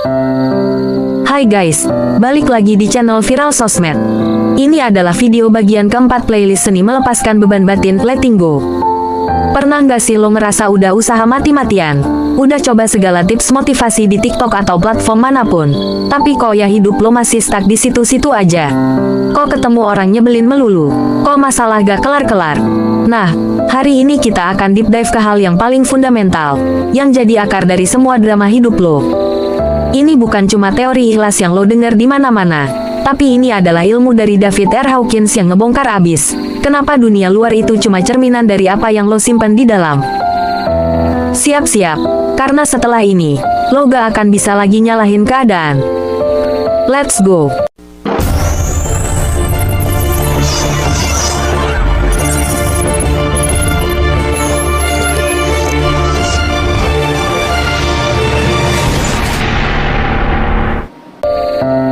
Hai guys, balik lagi di channel Viral Sosmed. Ini adalah video bagian keempat playlist seni melepaskan beban batin Letting Go. Pernah nggak sih lo ngerasa udah usaha mati-matian? Udah coba segala tips motivasi di TikTok atau platform manapun, tapi kok ya hidup lo masih stuck di situ-situ aja? Kok ketemu orang nyebelin melulu? Kok masalah gak kelar-kelar? Nah, hari ini kita akan deep dive ke hal yang paling fundamental, yang jadi akar dari semua drama hidup lo. Ini bukan cuma teori ikhlas yang lo dengar di mana-mana, tapi ini adalah ilmu dari David R. Hawkins yang ngebongkar abis. Kenapa dunia luar itu cuma cerminan dari apa yang lo simpan di dalam? Siap-siap, karena setelah ini, lo gak akan bisa lagi nyalahin keadaan. Let's go!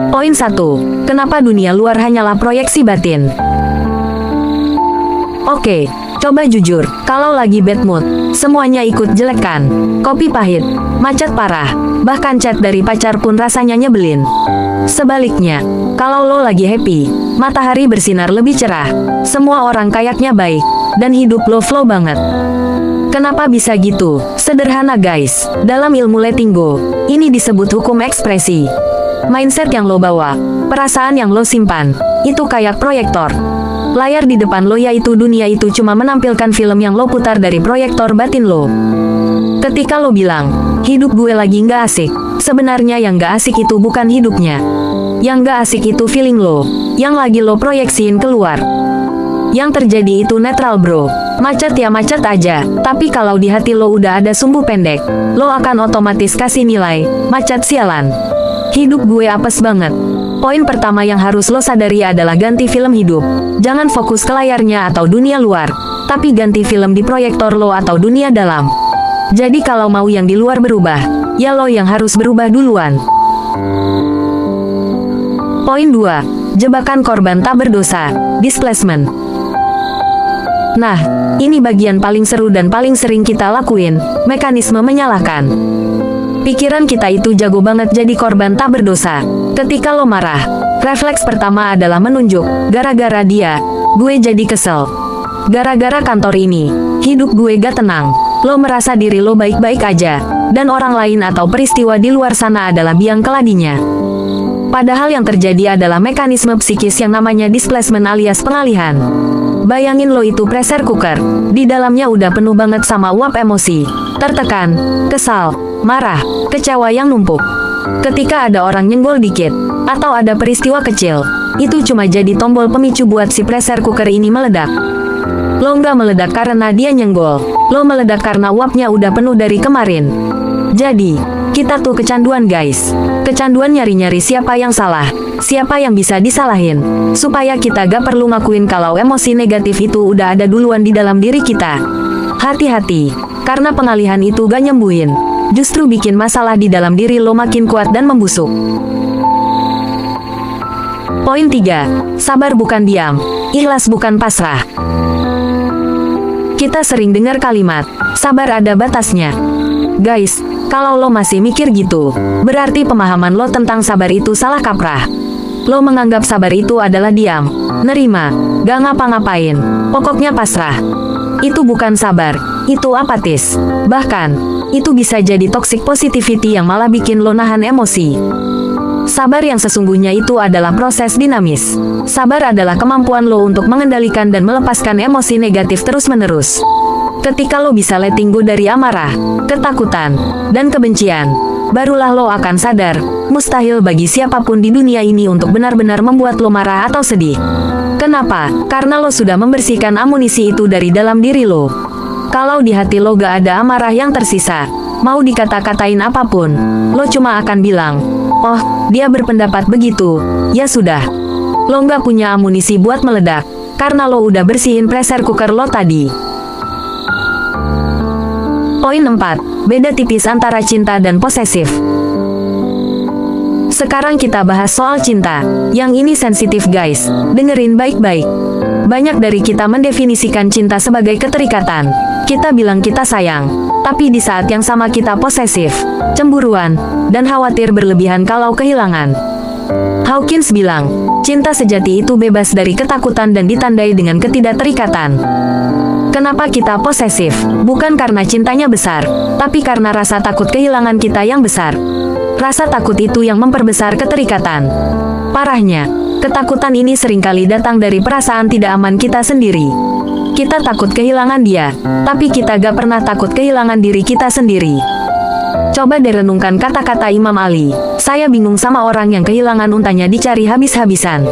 Poin 1. Kenapa dunia luar hanyalah proyeksi batin? Oke, coba jujur, kalau lagi bad mood, semuanya ikut jelek kan? Kopi pahit, macet parah, bahkan chat dari pacar pun rasanya nyebelin. Sebaliknya, kalau lo lagi happy, matahari bersinar lebih cerah, semua orang kayaknya baik, dan hidup lo flow banget. Kenapa bisa gitu? Sederhana guys, dalam ilmu letting go, ini disebut hukum ekspresi. Mindset yang lo bawa, perasaan yang lo simpan, itu kayak proyektor. Layar di depan lo yaitu dunia itu cuma menampilkan film yang lo putar dari proyektor batin lo. Ketika lo bilang, hidup gue lagi nggak asik, sebenarnya yang nggak asik itu bukan hidupnya. Yang nggak asik itu feeling lo, yang lagi lo proyeksiin keluar. Yang terjadi itu netral bro, macet ya macet aja, tapi kalau di hati lo udah ada sumbu pendek, lo akan otomatis kasih nilai, macet sialan. Hidup gue apes banget. Poin pertama yang harus lo sadari adalah ganti film hidup. Jangan fokus ke layarnya atau dunia luar, tapi ganti film di proyektor lo atau dunia dalam. Jadi kalau mau yang di luar berubah, ya lo yang harus berubah duluan. Poin 2. Jebakan korban tak berdosa, displacement. Nah, ini bagian paling seru dan paling sering kita lakuin, mekanisme menyalahkan. Pikiran kita itu jago banget jadi korban tak berdosa. Ketika lo marah, refleks pertama adalah menunjuk, gara-gara dia, gue jadi kesel. Gara-gara kantor ini, hidup gue gak tenang. Lo merasa diri lo baik-baik aja, dan orang lain atau peristiwa di luar sana adalah biang keladinya. Padahal yang terjadi adalah mekanisme psikis yang namanya displacement alias pengalihan. Bayangin lo itu pressure cooker, di dalamnya udah penuh banget sama uap emosi, tertekan, kesal, marah, kecewa yang numpuk. Ketika ada orang nyenggol dikit, atau ada peristiwa kecil, itu cuma jadi tombol pemicu buat si pressure cooker ini meledak. Lo nggak meledak karena dia nyenggol, lo meledak karena uapnya udah penuh dari kemarin. Jadi, kita tuh kecanduan guys. Kecanduan nyari-nyari siapa yang salah, siapa yang bisa disalahin, supaya kita gak perlu ngakuin kalau emosi negatif itu udah ada duluan di dalam diri kita. Hati-hati, karena pengalihan itu gak nyembuhin, justru bikin masalah di dalam diri lo makin kuat dan membusuk. Poin 3. Sabar bukan diam, ikhlas bukan pasrah. Kita sering dengar kalimat, sabar ada batasnya. Guys, kalau lo masih mikir gitu, berarti pemahaman lo tentang sabar itu salah kaprah. Lo menganggap sabar itu adalah diam, nerima, gak ngapa-ngapain, pokoknya pasrah. Itu bukan sabar, itu apatis. Bahkan, itu bisa jadi toxic positivity yang malah bikin lo nahan emosi. Sabar yang sesungguhnya itu adalah proses dinamis. Sabar adalah kemampuan lo untuk mengendalikan dan melepaskan emosi negatif terus-menerus. Ketika lo bisa letting go dari amarah, ketakutan, dan kebencian, barulah lo akan sadar, mustahil bagi siapapun di dunia ini untuk benar-benar membuat lo marah atau sedih. Kenapa? Karena lo sudah membersihkan amunisi itu dari dalam diri lo. Kalau di hati lo gak ada amarah yang tersisa, mau dikata-katain apapun, lo cuma akan bilang, oh, dia berpendapat begitu, ya sudah. Lo gak punya amunisi buat meledak, karena lo udah bersihin pressure cooker lo tadi. Poin 4. Beda tipis antara cinta dan posesif. Sekarang kita bahas soal cinta. Yang ini sensitif guys, dengerin baik-baik. Banyak dari kita mendefinisikan cinta sebagai keterikatan. Kita bilang kita sayang, tapi di saat yang sama kita posesif, cemburuan, dan khawatir berlebihan kalau kehilangan. Hawkins bilang, cinta sejati itu bebas dari ketakutan dan ditandai dengan ketidakterikatan. Kenapa kita posesif? Bukan karena cintanya besar, tapi karena rasa takut kehilangan kita yang besar. Rasa takut itu yang memperbesar keterikatan. Parahnya, ketakutan ini seringkali datang dari perasaan tidak aman kita sendiri. Kita takut kehilangan dia, tapi kita gak pernah takut kehilangan diri kita sendiri. Coba direnungkan kata-kata Imam Ali, saya bingung sama orang yang kehilangan untanya dicari habis-habisan.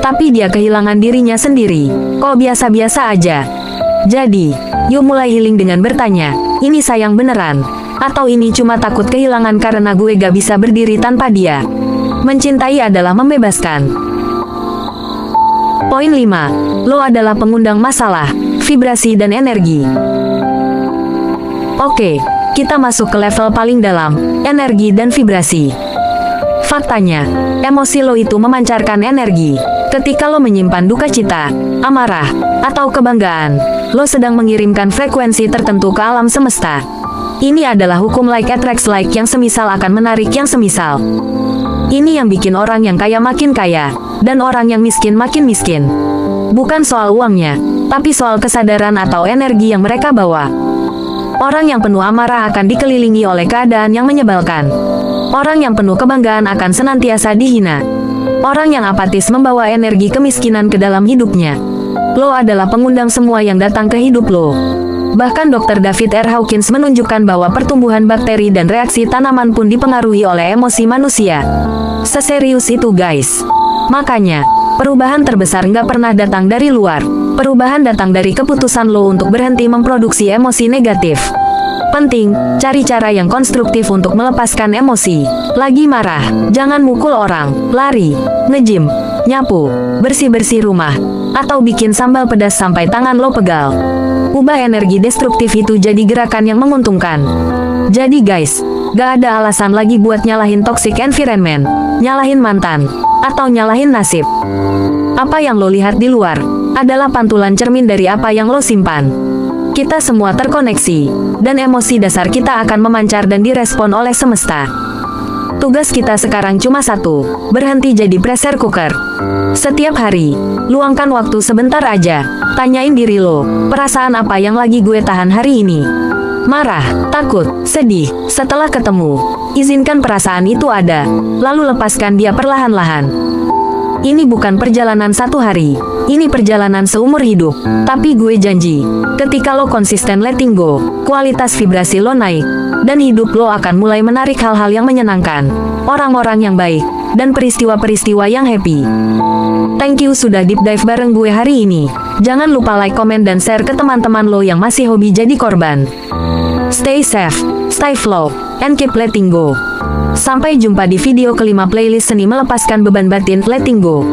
Tapi dia kehilangan dirinya sendiri, kok biasa-biasa aja. Jadi, yuk mulai healing dengan bertanya, ini sayang beneran? Atau ini cuma takut kehilangan karena gue gak bisa berdiri tanpa dia? Mencintai adalah membebaskan. Poin 5. Lo adalah pengundang masalah, vibrasi dan energi. Oke, kita masuk ke level paling dalam, energi dan vibrasi. Faktanya, emosi lo itu memancarkan energi. Ketika lo menyimpan duka cita, amarah, atau kebanggaan, lo sedang mengirimkan frekuensi tertentu ke alam semesta. Ini adalah hukum like attracts like yang semisal akan menarik yang semisal. Ini yang bikin orang yang kaya makin kaya, dan orang yang miskin makin miskin. Bukan soal uangnya, tapi soal kesadaran atau energi yang mereka bawa. Orang yang penuh amarah akan dikelilingi oleh keadaan yang menyebalkan. Orang yang penuh kebanggaan akan senantiasa dihina. Orang yang apatis membawa energi kemiskinan ke dalam hidupnya. Lo adalah pengundang semua yang datang ke hidup lo. Bahkan Dr. David R. Hawkins menunjukkan bahwa pertumbuhan bakteri dan reaksi tanaman pun dipengaruhi oleh emosi manusia. Seserius itu guys. Makanya, perubahan terbesar nggak pernah datang dari luar. Perubahan datang dari keputusan lo untuk berhenti memproduksi emosi negatif. Penting, cari cara yang konstruktif untuk melepaskan emosi. Lagi marah, jangan mukul orang, lari, nge-gym, nyapu, bersih-bersih rumah, atau bikin sambal pedas sampai tangan lo pegal. Ubah energi destruktif itu jadi gerakan yang menguntungkan. Jadi guys, gak ada alasan lagi buat nyalahin toxic environment, nyalahin mantan, atau nyalahin nasib. Apa yang lo lihat di luar adalah pantulan cermin dari apa yang lo simpan. Kita semua terkoneksi, dan emosi dasar kita akan memancar dan direspon oleh semesta. Tugas kita sekarang cuma satu, berhenti jadi pressure cooker. Setiap hari, luangkan waktu sebentar aja, tanyain diri lo, perasaan apa yang lagi gue tahan hari ini? Marah, takut, sedih, setelah ketemu, izinkan perasaan itu ada, lalu lepaskan dia perlahan-lahan. Ini bukan perjalanan satu hari, ini perjalanan seumur hidup. Tapi gue janji, ketika lo konsisten letting go, kualitas vibrasi lo naik, dan hidup lo akan mulai menarik hal-hal yang menyenangkan, orang-orang yang baik, dan peristiwa-peristiwa yang happy. Thank you sudah deep dive bareng gue hari ini. Jangan lupa like, komen, dan share ke teman-teman lo yang masih hobi jadi korban. Stay safe, stay flow, and keep letting go. Sampai jumpa di video kelima playlist seni melepaskan beban batin letting go.